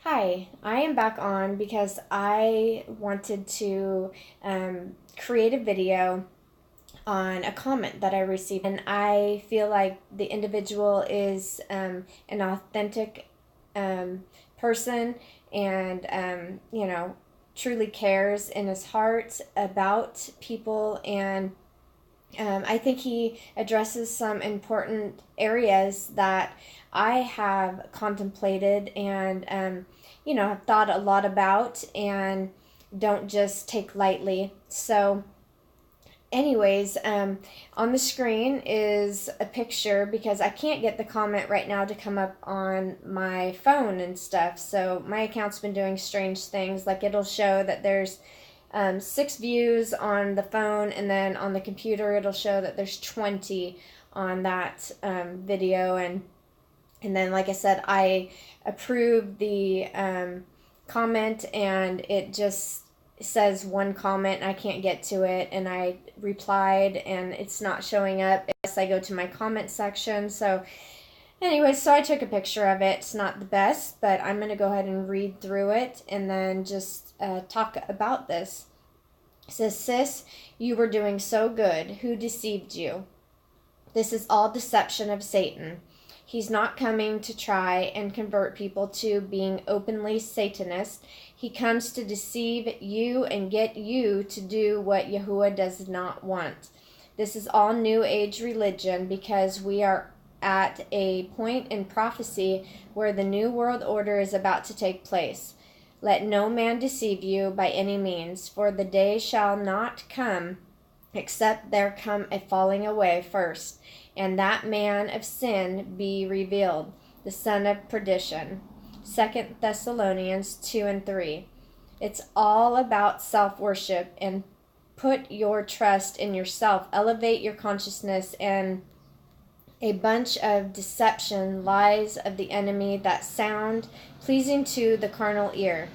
Hi, I am back on because I wanted to create a video on a comment that I received, and I feel like the individual is an authentic person and, truly cares in his heart about people. And I think he addresses some important areas that I have contemplated and, have thought a lot about and don't just take lightly. So, anyways, on the screen is a picture because I can't get the comment right now to come up on my phone and stuff. So, my account's been doing strange things. Like, it'll show that there's 6 views on the phone, and then on the computer it'll show that there's 20 on that video. And then, like I said, I approved the comment, and it just says one comment and I can't get to it, and I replied and it's not showing up unless I go to my comment section. So anyway, so I took a picture of it. It's not the best, but I'm going to go ahead and read through it and then just talk about this. It says, "Sis, you were doing so good. Who deceived you? This is all deception of Satan. He's not coming to try and convert people to being openly Satanist. He comes to deceive you and get you to do what Yahuwah does not want. This is all New Age religion because we are at a point in prophecy where the New World Order is about to take place. Let no man deceive you by any means, for the day shall not come except there come a falling away first, and that man of sin be revealed, the son of perdition." 2 Thessalonians 2 and 3. It's all about self-worship and put your trust in yourself. Elevate your consciousness, and a bunch of deception, lies of the enemy that sound pleasing to the carnal ear.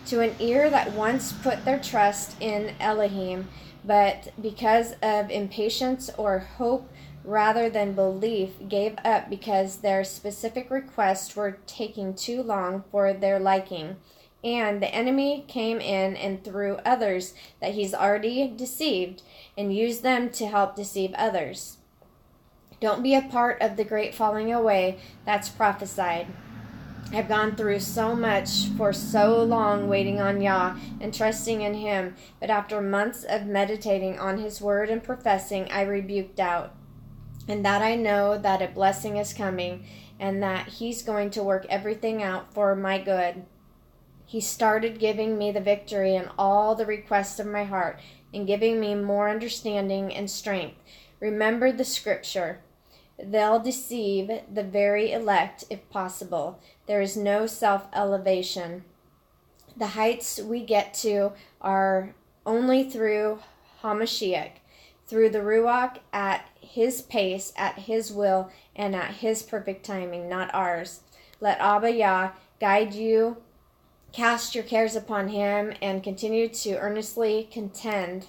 To an ear that once put their trust in Elohim, but because of impatience or hope rather than belief, gave up because their specific requests were taking too long for their liking. And the enemy came in and through others that he's already deceived and used them to help deceive others. Don't be a part of the great falling away that's prophesied. I've gone through so much for so long waiting on Yah and trusting in Him, but after months of meditating on His word and professing, I rebuked doubt. And that I know that a blessing is coming and that He's going to work everything out for my good. He started giving me the victory in all the requests of my heart and giving me more understanding and strength. Remember the scripture. They'll deceive the very elect if possible. There is no self-elevation. The heights we get to are only through Hamashiach, through the Ruach, at His pace, at His will, and at His perfect timing, not ours. Let Abba Yah guide you. Cast your cares upon Him and continue to earnestly contend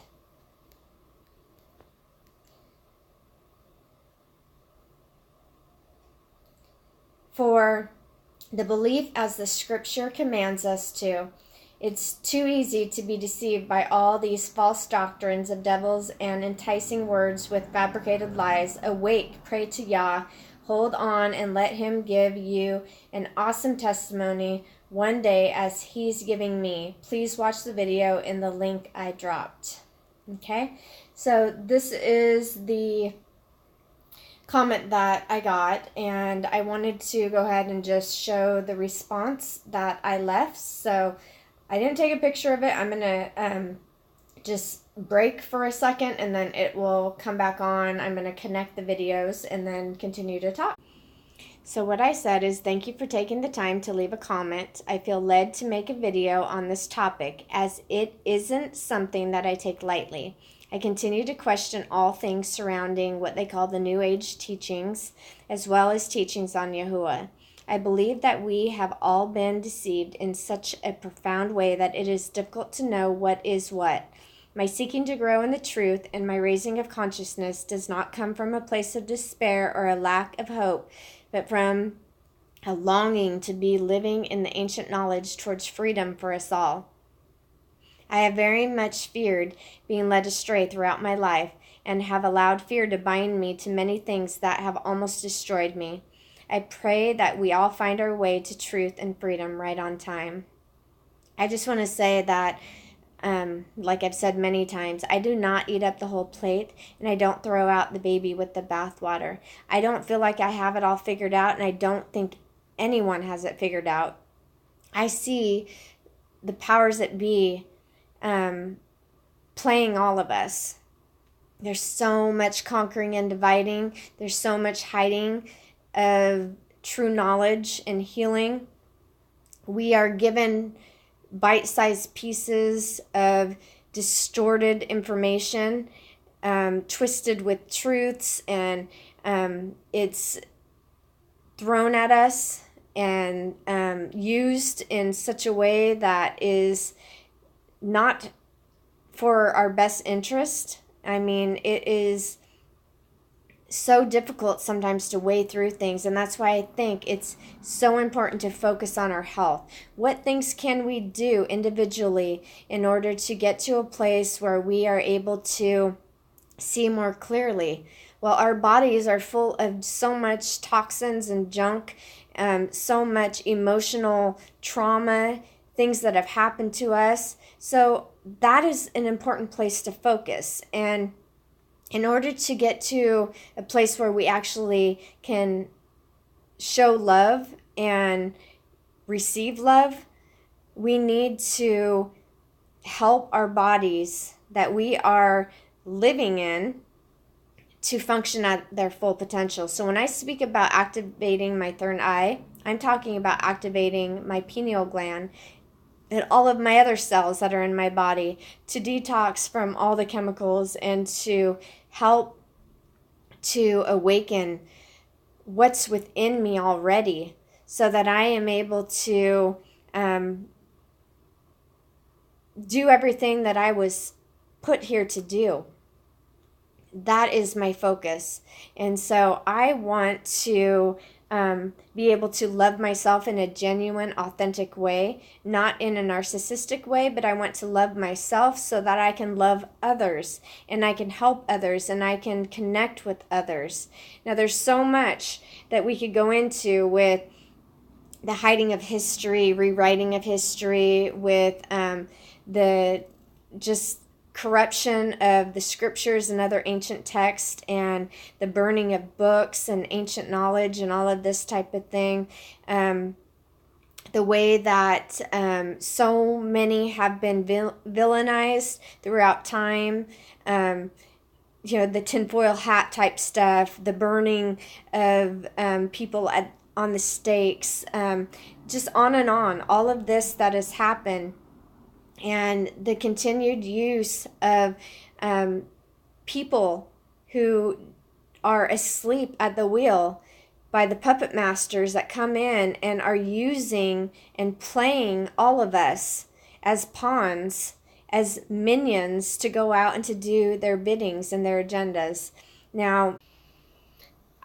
for the belief as the scripture commands us to. It's too easy to be deceived by all these false doctrines of devils and enticing words with fabricated lies. Awake, pray to Yah, hold on, and let Him give you an awesome testimony one day as He's giving me. Please watch the video in the link I dropped. Okay, so this is the comment that I got, and I wanted to go ahead and just show the response that I left. So I didn't take a picture of it. I'm gonna just break for a second and then it will come back on. I'm gonna connect the videos and then continue to talk. So what I said is, thank you for taking the time to leave a comment. I feel led to make a video on this topic as it isn't something that I take lightly. I continue to question all things surrounding what they call the New Age teachings, as well as teachings on Yahuwah. I believe that we have all been deceived in such a profound way that it is difficult to know what is what. My seeking to grow in the truth and my raising of consciousness does not come from a place of despair or a lack of hope, but from a longing to be living in the ancient knowledge towards freedom for us all. I have very much feared being led astray throughout my life and have allowed fear to bind me to many things that have almost destroyed me. I pray that we all find our way to truth and freedom right on time. I just want to say that, like I've said many times, I do not eat up the whole plate, and I don't throw out the baby with the bathwater. I don't feel like I have it all figured out, and I don't think anyone has it figured out. I see the powers that be playing all of us. There's so much conquering and dividing. There's so much hiding of true knowledge and healing. We are given bite-sized pieces of distorted information, twisted with truths, and it's thrown at us and used in such a way that is not for our best interest. I mean, it is so difficult sometimes to weigh through things, and that's why I think it's so important to focus on our health. What things can we do individually in order to get to a place where we are able to see more clearly? Well, our bodies are full of so much toxins and junk, so much emotional trauma, things that have happened to us. So that is an important place to focus. And in order to get to a place where we actually can show love and receive love, we need to help our bodies that we are living in to function at their full potential. So when I speak about activating my third eye, I'm talking about activating my pineal gland and all of my other cells that are in my body to detox from all the chemicals and to help to awaken what's within me already so that I am able to do everything that I was put here to do. That is my focus. And so I want to be able to love myself in a genuine, authentic way, not in a narcissistic way, but I want to love myself so that I can love others and I can help others and I can connect with others. Now, there's so much that we could go into with the hiding of history, rewriting of history, with the just corruption of the scriptures and other ancient texts and the burning of books and ancient knowledge and all of this type of thing. The way that so many have been villainized throughout time. The tinfoil hat type stuff, the burning of people on the stakes, just on and on. All of this that has happened. And the continued use of people who are asleep at the wheel by the puppet masters that come in and are using and playing all of us as pawns, as minions to go out and to do their biddings and their agendas. Now,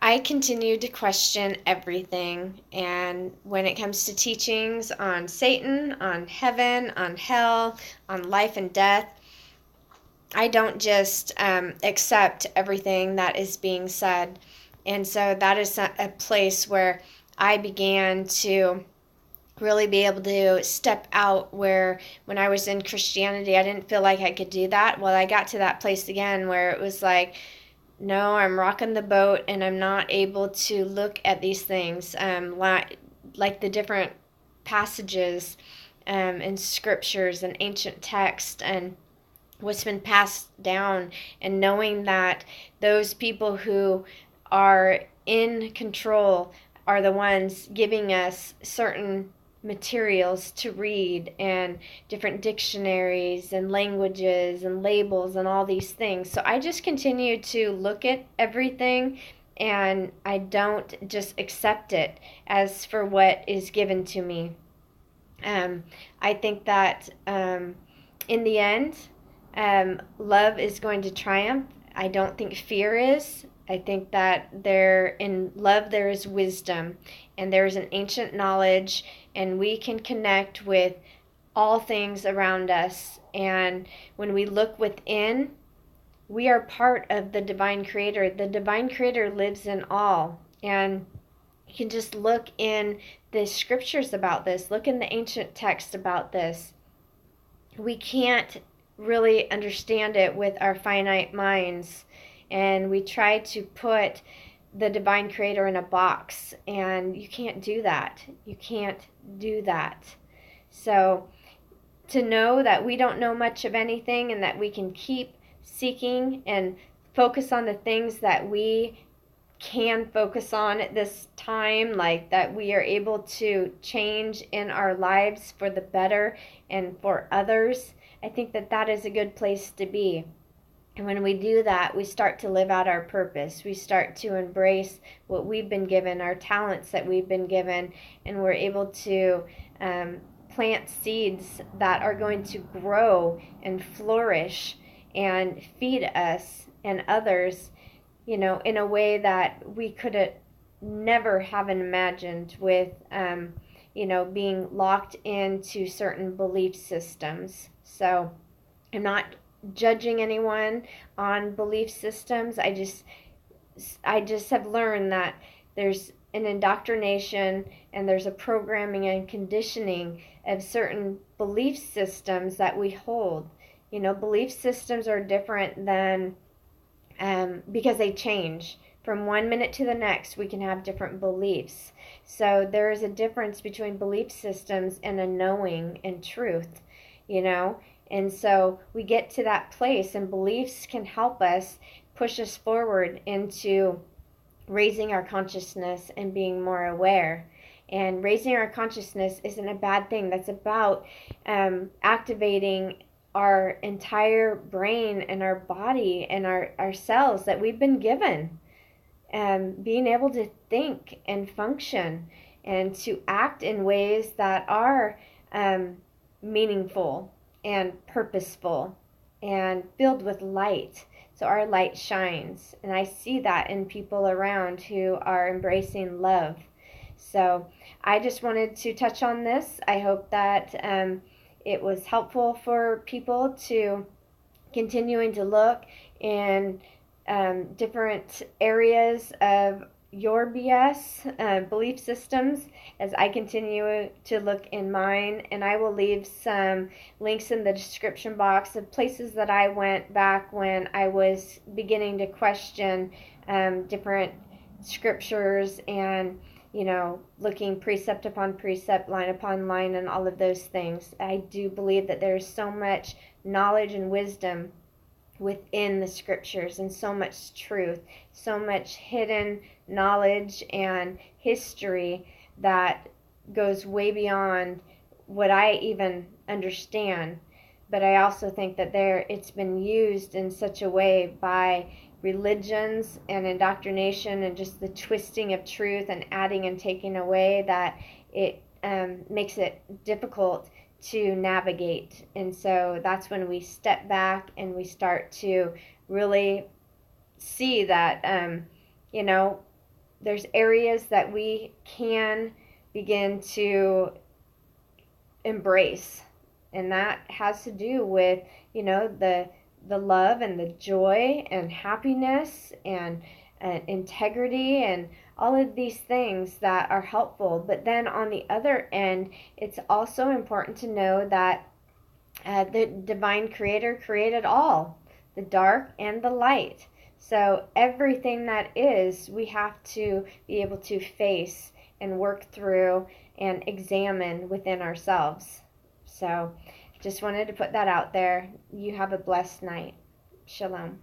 I continue to question everything, and when it comes to teachings on Satan, on heaven, on hell, on life and death, I don't just accept everything that is being said. And so that is a place where I began to really be able to step out, where when I was in Christianity, I didn't feel like I could do that. Well, I got to that place again where it was like, no, I'm rocking the boat and I'm not able to look at these things like the different passages in scriptures and ancient text and what's been passed down, and knowing that those people who are in control are the ones giving us certain materials to read and different dictionaries and languages and labels and all these things. So I just continue to look at everything and I don't just accept it as for what is given to me. I think that in the end, love is going to triumph. I don't think fear is. I think that there in love there is wisdom, and there is an ancient knowledge, and we can connect with all things around us. And when we look within, we are part of the divine creator. The divine creator lives in all. And you can just look in the scriptures about this, look in the ancient text about this. We can't really understand it with our finite minds, and we try to put the divine creator in a box, and you can't do that. You can't do that. So to know that we don't know much of anything, and that we can keep seeking and focus on the things that we can focus on at this time, like that we are able to change in our lives for the better and for others, I think that that is a good place to be. And when we do that, we start to live out our purpose. We start to embrace what we've been given, our talents that we've been given, and we're able to plant seeds that are going to grow and flourish and feed us and others, in a way that we could never have imagined with, being locked into certain belief systems. So I'm not judging anyone on belief systems. I just have learned that there's an indoctrination and there's a programming and conditioning of certain belief systems that we hold. Belief systems are different than because they change. From one minute to the next, we can have different beliefs. So there is a difference between belief systems and a knowing and truth, And so we get to that place, and beliefs can help us push us forward into raising our consciousness and being more aware. And raising our consciousness isn't a bad thing. That's about activating our entire brain and our body and our cells that we've been given, being able to think and function and to act in ways that are meaningful and purposeful and filled with light. So our light shines, and I see that in people around who are embracing love. So I just wanted to touch on this. I hope that it was helpful for people to continuing to look in different areas of your BS belief systems as I continue to look in mine. And I will leave some links in the description box of places that I went back when I was beginning to question different scriptures and looking precept upon precept, line upon line, and all of those things. I do believe that there's so much knowledge and wisdom within the scriptures, and so much truth, so much hidden knowledge and history that goes way beyond what I even understand. But I also think that it's been used in such a way by religions and indoctrination and just the twisting of truth and adding and taking away that it makes it difficult to navigate. And so that's when we step back and we start to really see that there's areas that we can begin to embrace, and that has to do with the love and the joy and happiness and integrity and all of these things that are helpful. But then on the other end, it's also important to know that the divine creator created all, the dark and the light. So everything that is, we have to be able to face and work through and examine within ourselves. So just wanted to put that out there. You have a blessed night. Shalom.